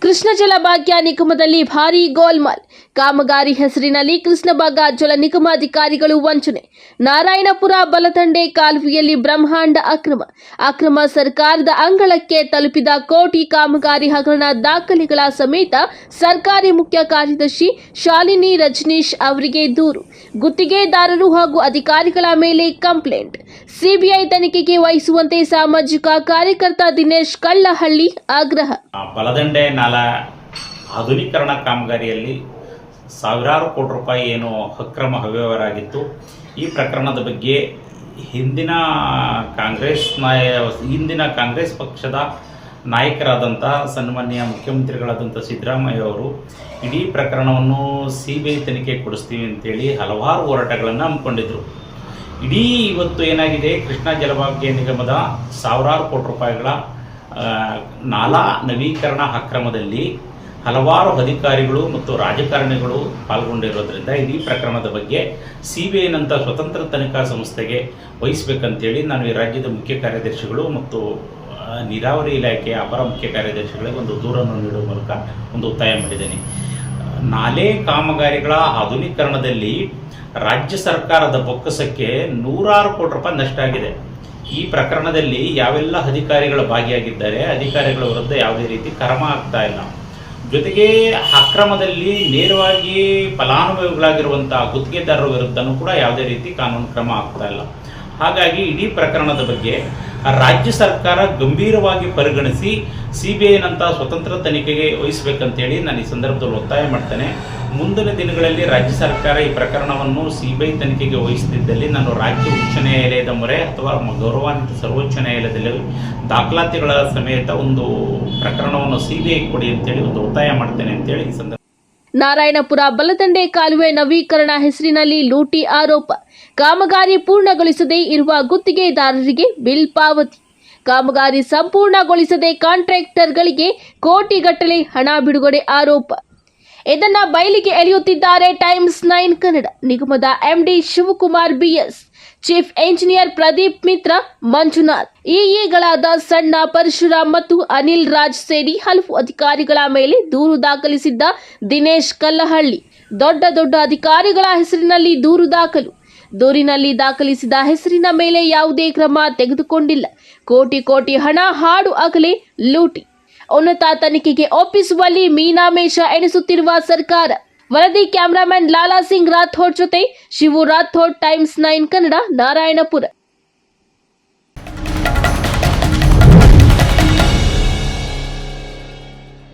ಕೃಷ್ಣ ಜಲ ಭಾಗ್ಯ ನಿಗಮದಲ್ಲಿ ಭಾರೀ ಗೋಲ್ಮಾಲ್. ಕಾಮಗಾರಿ ಹೆಸರಿನಲ್ಲಿ ಕೃಷ್ಣ ಭಾಗ ಜಲ ನಿಗಮ ಅಧಿಕಾರಿಗಳು ವಂಚನೆ. ನಾರಾಯಣಪುರ ಬಲದಂಡೆ ಕಾಲುವೆಯಲ್ಲಿ ಬ್ರಹ್ಮಾಂಡ ಅಕ್ರಮ ಸರ್ಕಾರದ ಅಂಗಳಕ್ಕೆ ತಲುಪಿದ ಕೋಟಿ ಕಾಮಗಾರಿ ಹಗರಣ ದಾಖಲೆಗಳ ಸಮೇತ ಸರ್ಕಾರಿ ಮುಖ್ಯ ಕಾರ್ಯದರ್ಶಿ ಶಾಲಿನಿ ರಜನೀಶ್ ಅವರಿಗೆ ದೂರು. ಗುತ್ತಿಗೆದಾರರು ಹಾಗೂ ಅಧಿಕಾರಿಗಳ ಮೇಲೆ ಕಂಪ್ಲೇಂಟ್. ಸಿಬಿಐ ತನಿಖೆಗೆ ವಹಿಸುವಂತೆ ಸಾಮಾಜಿಕ ಕಾರ್ಯಕರ್ತ ದಿನೇಶ್ ಕಳ್ಳಹಳ್ಳಿ ಆಗ್ರಹ. ಬಲದಂಡೆ ನಾಲಾ ಆಧುನೀಕರಣ ಕಾಮಗಾರಿಯಲ್ಲಿ ಸಾವಿರಾರು ಕೋಟಿ ರೂಪಾಯಿ ಏನು ಅಕ್ರಮ ಅವ್ಯವಹಾರ ಆಗಿತ್ತು. ಈ ಪ್ರಕರಣದ ಬಗ್ಗೆ ಹಿಂದಿನ ಕಾಂಗ್ರೆಸ್ ಪಕ್ಷದ ನಾಯಕರಾದಂಥ ಸನ್ಮಾನ್ಯ ಮುಖ್ಯಮಂತ್ರಿಗಳಾದಂಥ ಸಿದ್ದರಾಮಯ್ಯ ಅವರು ಇಡೀ ಪ್ರಕರಣವನ್ನು ಸಿಬಿಐ ತನಿಖೆ ಕೊಡಿಸ್ತೀವಿ ಅಂತೇಳಿ ಹಲವಾರು ಹೋರಾಟಗಳನ್ನು ಹಮ್ಮಿಕೊಂಡಿದ್ದರು. ಇಡೀ ಇವತ್ತು ಏನಾಗಿದೆ, ಕೃಷ್ಣ ಜಲಭಾಗ್ಯ ನಿಗಮದ ಸಾವಿರಾರು ಕೋಟಿ ರೂಪಾಯಿಗಳ ನಾಲಾ ನವೀಕರಣ ಅಕ್ರಮದಲ್ಲಿ ಹಲವಾರು ಅಧಿಕಾರಿಗಳು ಮತ್ತು ರಾಜಕಾರಣಿಗಳು ಪಾಲ್ಗೊಂಡಿರೋದ್ರಿಂದ ಇಡೀ ಪ್ರಕರಣದ ಬಗ್ಗೆ ಸಿಬಿಐನಂಥ ಸ್ವತಂತ್ರ ತನಿಖಾ ಸಂಸ್ಥೆಗೆ ವಹಿಸಬೇಕಂತೇಳಿ ನಾನು ಈ ರಾಜ್ಯದ ಮುಖ್ಯ ಕಾರ್ಯದರ್ಶಿಗಳು ಮತ್ತು ನೀರಾವರಿ ಇಲಾಖೆಯ ಅಪರ ಮುಖ್ಯ ಕಾರ್ಯದರ್ಶಿಗಳಿಗೆ ಒಂದು ದೂರನ್ನು ನೀಡುವ ಮೂಲಕ ಒಂದು ಒತ್ತಾಯ ಮಾಡಿದ್ದೇನೆ. ನಾಲೆ ಕಾಮಗಾರಿಗಳ ಆಧುನೀಕರಣದಲ್ಲಿ ರಾಜ್ಯ ಸರ್ಕಾರದ ಬೊಕ್ಕಸಕ್ಕೆ ನೂರಾರು ಕೋಟಿ ರೂಪಾಯಿ ನಷ್ಟ ಆಗಿದೆ. ಈ ಪ್ರಕರಣದಲ್ಲಿ ಯಾವೆಲ್ಲ ಅಧಿಕಾರಿಗಳು ಭಾಗಿಯಾಗಿದ್ದಾರೆ, ಅಧಿಕಾರಿಗಳ ವಿರುದ್ಧ ಯಾವುದೇ ರೀತಿ ಕ್ರಮ ಆಗ್ತಾ ಇಲ್ಲ. ಜೊತೆಗೆ ಅಕ್ರಮದಲ್ಲಿ ನೇರವಾಗಿ ಫಲಾನುಭವಿಗಳಾಗಿರುವಂತಹ ಗುತ್ತಿಗೆದಾರರ ವಿರುದ್ಧನೂ ಕೂಡ ಯಾವುದೇ ರೀತಿ ಕಾನೂನು ಕ್ರಮ ಆಗ್ತಾ ಇಲ್ಲ. ಹಾಗಾಗಿ ಇಡೀ ಪ್ರಕರಣದ ಬಗ್ಗೆ ರಾಜ್ಯ ಸರ್ಕಾರ ಗಂಭೀರವಾಗಿ ಪರಿಗಣಿಸಿ ಸಿಬಿಐನಂಥ ಸ್ವತಂತ್ರ ತನಿಖೆಗೆ ವಹಿಸಬೇಕಂತೇಳಿ ನಾನು ಈ ಸಂದರ್ಭದಲ್ಲಿ ಒತ್ತಾಯ ಮಾಡ್ತೇನೆ. ಮುಂದಿನ ದಿನಗಳಲ್ಲಿ ರಾಜ್ಯ ಸರ್ಕಾರ ಈ ಪ್ರಕರಣವನ್ನು ಸಿಬಿಐ ತನಿಖೆಗೆ ವಹಿಸುತ್ತಿದ್ದಲ್ಲಿ ನಾನು ರಾಜ್ಯ ಉಚ್ಚ ನ್ಯಾಯಾಲಯದ ಮೊರೆ ಅಥವಾ ಗೌರವಾನ್ವಿತ ಸರ್ವೋಚ್ಚ ನ್ಯಾಯಾಲಯದಲ್ಲಿ ದಾಖಲಾತಿಗಳ ಸಮೇತ ಒಂದು ಪ್ರಕರಣವನ್ನು ಸಿಬಿಐ ಕೊಡಿ ಅಂತೇಳಿ ಒಂದು ಒತ್ತಾಯ ಮಾಡ್ತೇನೆ ಅಂತೇಳಿ ಈ ಸಂದರ್ಭ. ನಾರಾಯಣಪುರ ಬಲದಂಡೆ ಕಾಲುವೆ ನವೀಕರಣ ಹೆಸರಿನಲ್ಲಿ ಲೂಟಿ ಆರೋಪ. ಕಾಮಗಾರಿ ಪೂರ್ಣಗೊಳಿಸದೇ ಇರುವ ಗುತ್ತಿಗೆದಾರರಿಗೆ ಬಿಲ್ ಪಾವತಿ. ಕಾಮಗಾರಿ ಸಂಪೂರ್ಣಗೊಳಿಸದೆ ಕಾಂಟ್ರಾಕ್ಟರ್ಗಳಿಗೆ ಕೋಟಿಗಟ್ಟಲೆ ಹಣ ಬಿಡುಗಡೆ ಆರೋಪ. ಇದನ್ನ ಬಯಲಿಗೆ ಎಳೆಯುತ್ತಿದ್ದಾರೆ ಟೈಮ್ಸ್ 9 ಕನ್ನಡ. ನಿಗಮದ MD Shivakumar BS, chief engineer Pradeep Mitra, Manjunath, ಇಇಗಳಾದ ಸಣ್ಣ ಪರಶುರಾಮ್ ಮತ್ತು ಅನಿಲ್ ರಾಜ್ ಸೇರಿ ಹಲವು ಅಧಿಕಾರಿಗಳ ಮೇಲೆ ದೂರು ದಾಖಲಿಸಿದ್ದ ದಿನೇಶ್ ಕಲ್ಲಹಳ್ಳಿ. ದೊಡ್ಡ ಅಧಿಕಾರಿಗಳ ಹೆಸರಿನಲ್ಲಿ ದೂರು ದಾಖಲು. ದೂರಿನಲ್ಲಿ ದಾಖಲಿಸಿದ ಹೆಸರಿನ ಮೇಲೆ ಯಾವುದೇ ಕ್ರಮ ತೆಗೆದುಕೊಂಡಿಲ್ಲ. ಕೋಟಿ ಹಣ ಹಾಡು ಅಗಲೇ ಲೂಟಿ. ಉನ್ನತ ತನಿಖೆಗೆ ಒಪ್ಪಿಸುವಲ್ಲಿ ಮೀನಾಮೇಷ ಎಣಿಸುತ್ತಿರುವ ಸರ್ಕಾರ. ವರದಿ ಕ್ಯಾಮರಾಮನ್ ಲಾಲಾ ಸಿಂಗ್ ರಾಥೋಡ್ ಜೊತೆ ಶಿವು ರಾಥೋಡ್, ಟೈಮ್ಸ್ 9 ಕನ್ನಡ, ನಾರಾಯಣಪುರ.